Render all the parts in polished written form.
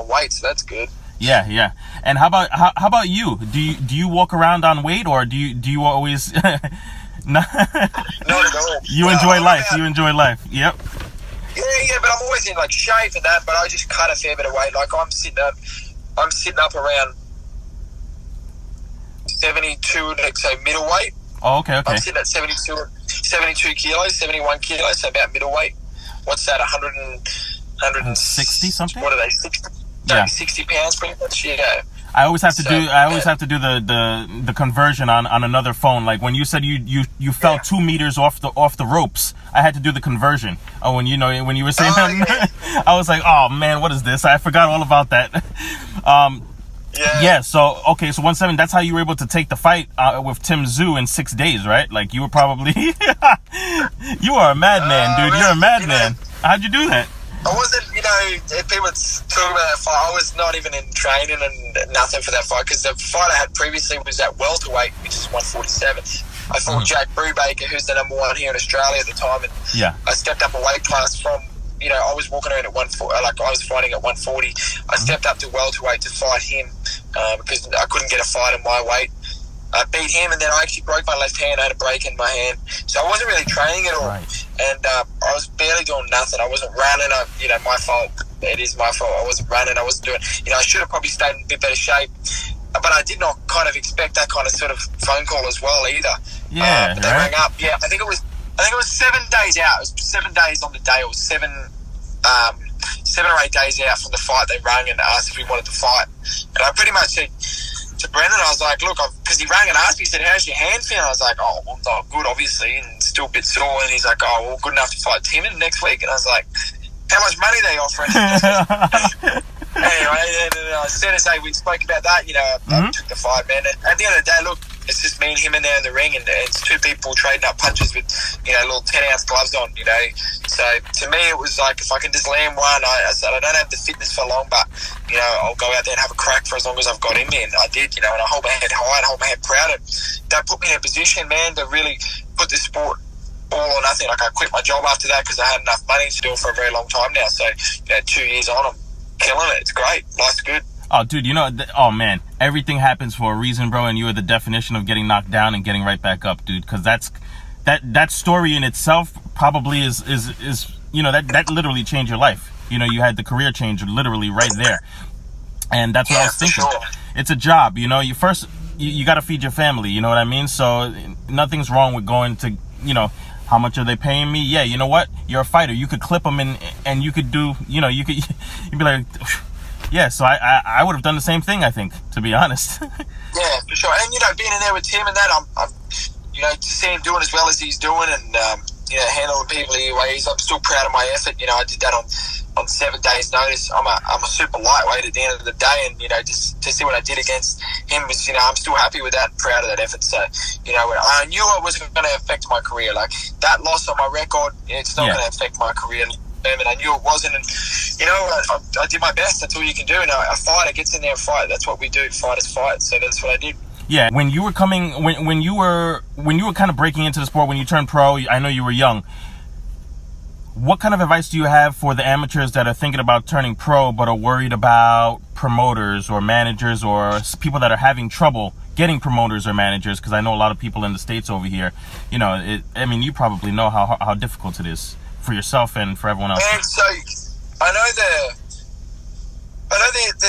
weight, so that's good. Yeah, yeah. And how about you? Do you walk around on weight, or do you always? Not at all. You enjoy life. You enjoy life. Yep. Yeah, but I'm always in like shape and that. But I just cut a fair bit of weight. Like I'm sitting up around 72, so middleweight. Oh, okay. I'm sitting at 72 kilos, 71 kilos, so about middleweight. What's that? 160 something? What are they? 60? Yeah. 60 pounds, pretty much. Yeah. I always have to do the conversion on another phone. Like when you said you fell 2 meters off the ropes, I had to do the conversion. Oh, when you were saying that, I was like, oh man, what is this? I forgot all about that. Yeah. So 170. That's how you were able to take the fight with Tim TYSZU in 6 days, right? Like you were probably you are a madman, dude. You're a madman. How'd you do that? I wasn't, if people talk about that fight, I was not even in training and nothing for that fight, because the fight I had previously was at welterweight, which is 147. I fought Jack Brubaker, who's the number one here in Australia at the time, and I stepped up a weight class from, I was walking around at 140, like I was fighting at 140. I stepped up to welterweight to fight him because I couldn't get a fight in my weight. I beat him, and then I actually broke my left hand. I had a break in my hand, so I wasn't really training at all. Right. And I was barely doing nothing. I wasn't running. My fault. It is my fault. I wasn't running. I wasn't doing. I should have probably stayed in a bit better shape, but I did not kind of expect that kind of sort of phone call as well either. Yeah, but they rang up. Yeah, I think it was 7 days out. It was 7 days on the day. It was 7 or 8 days out from the fight. They rang and asked if we wanted to fight, and I pretty much said to Brendan, I was like, look, because he rang and asked me, he said, how's your hand feeling? I was like, oh, well, not good, obviously, and still a bit sore. And he's like, oh, well, good enough to fight Tim next week. And I was like, how much money are they offering? Anyway, and as soon as we spoke about that, I took the fight, man. And at the end of the day, look, it's just me and him in there in the ring, and it's two people trading up punches with, little 10-ounce gloves on, So to me, it was like, if I can just land one, I said, I don't have the fitness for long, but, I'll go out there and have a crack for as long as I've got in me. And I did, and I hold my head high and hold my head proud. And that put me in a position, man, to really put this sport all or nothing. Like I quit my job after that because I had enough money to do it for a very long time now. So, 2 years on, I'm killing it. It's great. Life's good. Oh, dude, oh, man, everything happens for a reason, bro, and you are the definition of getting knocked down and getting right back up, dude, because that story in itself probably is that literally changed your life. You had the career change literally right there, and that's what I was thinking. Sure. It's a job, you got to feed your family, you know what I mean? So nothing's wrong with going to, how much are they paying me? Yeah, you know what? You're a fighter. You could clip them and you could do, you'd be like... Yeah, so I would have done the same thing, I think, to be honest. Yeah, for sure. And, being in there with Tim and that, I'm to see him doing as well as he's doing and, handling people the way he's, I'm still proud of my effort. I did that on 7 days' notice. I'm a super lightweight at the end of the day, and, just to see what I did against him was, I'm still happy with that and proud of that effort. So, I knew it wasn't going to affect my career. Like, that loss on my record, it's not going to affect my career. And I knew it wasn't, and I did my best. That's all you can do. And a fighter gets in there and fight. That's what we do. Fighters fight. So that's what I did. Yeah. When you were when you were kind of breaking into the sport, when you turned pro, I know you were young. What kind of advice do you have for the amateurs that are thinking about turning pro but are worried about promoters or managers or people that are having trouble getting promoters or managers? Because I know a lot of people in the States over here. You probably know how difficult it is for yourself and for everyone else. And so I know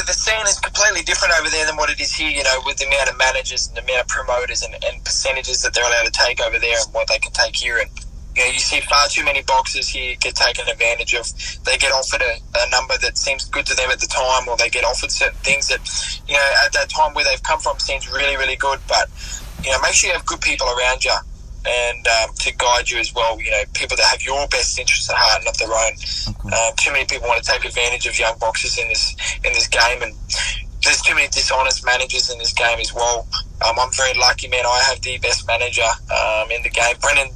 the scene is completely different over there than what it is here, with the amount of managers and the amount of promoters and percentages that they're allowed to take over there and what they can take here. And you see far too many boxers here get taken advantage of. They get offered a number that seems good to them at the time, or they get offered certain things that at that time where they've come from seems really, really good. But make sure you have good people around you and to guide you as well, people that have your best interests at heart, not their own. Okay. Too many people want to take advantage of young boxers in this game, and there's too many dishonest managers in this game as well. I'm very lucky, man. I have the best manager in the game. Brendan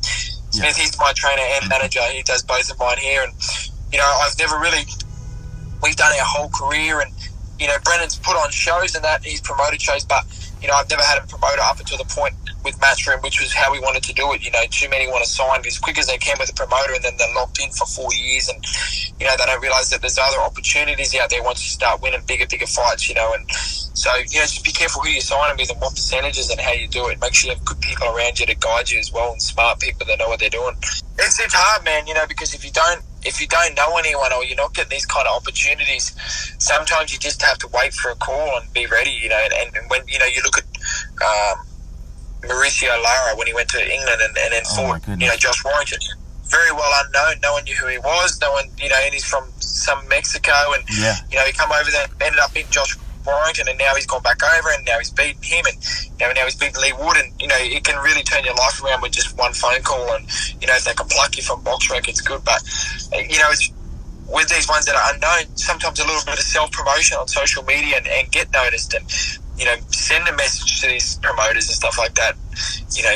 Smith, he's my trainer and manager. He does both of mine here, and I've never really... We've done our whole career, and Brendan's put on shows and that. He's promoted shows, but I've never had a promoter up until the point with Matchroom, which was how we wanted to do it. Too many want to sign as quick as they can with a promoter, and then they're locked in for 4 years, and they don't realize that there's other opportunities out there once you start winning bigger fights. And so just be careful who you're signing with and what percentages and how you do it. Make sure you have good people around you to guide you as well, and smart people that know what they're doing. It's hard, man. Because if you don't know anyone, or you're not getting these kind of opportunities, sometimes you just have to wait for a call and be ready. And when you look at Mauricio Lara when he went to England and then fought, Josh Warrington, very well unknown. No one knew who he was. No one, and he's from some Mexico, and he come over there, ended up beating Josh Warrington, and now he's gone back over, and now he's beaten him, and now he's beaten Lee Wood, and it can really turn your life around with just one phone call. And if they can pluck you from box rec, it's good. But it's with these ones that are unknown, sometimes a little bit of self-promotion on social media and get noticed, and send a message to these promoters and stuff like that,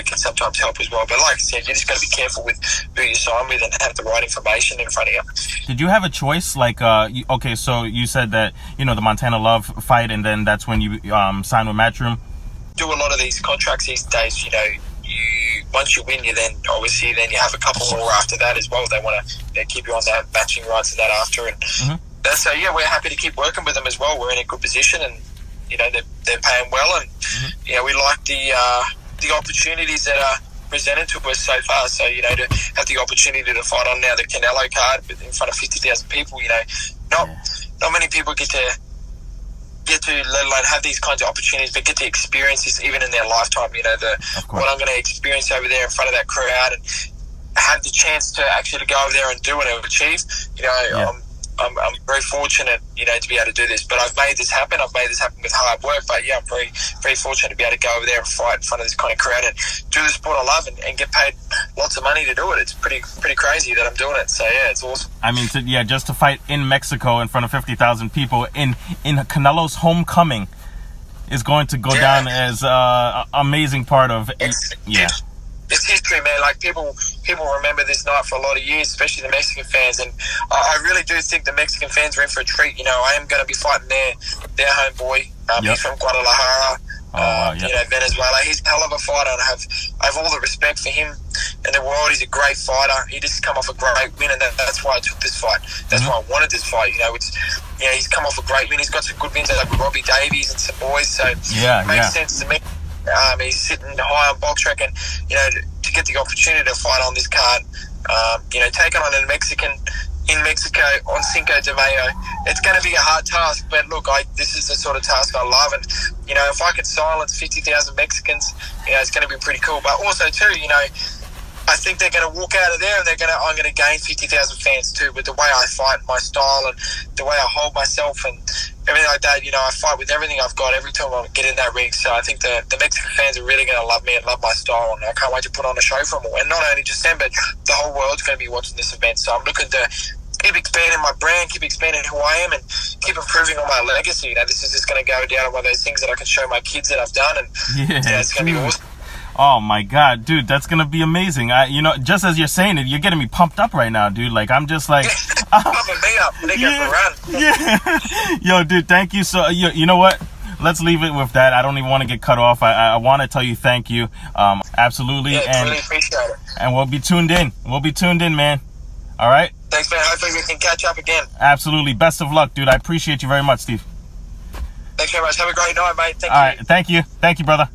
can sometimes help as well. But like I said, you just got to be careful with who you sign with and have the right information in front of you. Did you have a choice? Like, okay, so you said that, the Montana Love fight, and then that's when you signed with Matchroom? Do a lot of these contracts these days, once you win, you then you have a couple more after that as well. They want to keep you on that matching rights to that after. And so, we're happy to keep working with them as well. We're in a good position, and they're paying well, and we like the opportunities that are presented to us so far. So to have the opportunity to fight on now the Canelo card in front of 50,000 people, not many people get to let alone have these kinds of opportunities, but get to experience this even in their lifetime. What I'm going to experience over there in front of that crowd, and have the chance to actually go over there and do what I've achieved. I'm very fortunate, to be able to do this. But I've made this happen. I've made this happen with hard work. But I'm very, very fortunate to be able to go over there and fight in front of this kind of crowd and do the sport I love and get paid lots of money to do it. It's pretty crazy that I'm doing it. So it's awesome. I mean, just to fight in Mexico in front of 50,000 people in Canelo's homecoming is going to go down as an amazing part of It's history, man. Like people remember this night for a lot of years, especially the Mexican fans. And I really do think the Mexican fans are in for a treat. I am going to be fighting their homeboy. He's from Guadalajara, Venezuela. He's a hell of a fighter, and I have all the respect for him in the world. He's a great fighter. He just come off a great win, and that's why I took this fight. That's why I wanted this fight. He's come off a great win. He's got some good wins like Robbie Davies and some boys. So it makes sense to me. He's sitting high on box rec, and to get the opportunity to fight on this card, taking on a Mexican in Mexico on Cinco de Mayo, it's going to be a hard task. But look, this is the sort of task I love, and if I could silence 50,000 Mexicans, it's going to be pretty cool. But also too, I think they're going to walk out of there, and I'm going to gain 50,000 fans too, with the way I fight, my style, and the way I hold myself, and everything like that. I fight with everything I've got every time I get in that ring. So I think the Mexican fans are really going to love me and love my style, and I can't wait to put on a show for them all. And not only just them, but the whole world's going to be watching this event. So I'm looking to keep expanding my brand, keep expanding who I am, and keep improving on my legacy. This is just going to go down one of those things that I can show my kids that I've done, and it's going to be awesome. Oh my God, dude, that's gonna be amazing. Just as you're saying it, you're getting me pumped up right now, dude. Like, I'm just like, pumping me up. Yo, dude, thank you. So, you know what? Let's leave it with that. I don't even want to get cut off. I want to tell you thank you. Absolutely. And really appreciate it. And we'll be tuned in. Man. All right. Thanks, man. Hopefully we can catch up again. Absolutely. Best of luck, dude. I appreciate you very much, Steve. Thanks very much. Have a great night, mate. Thank you. All right. Thank you. Thank you, brother.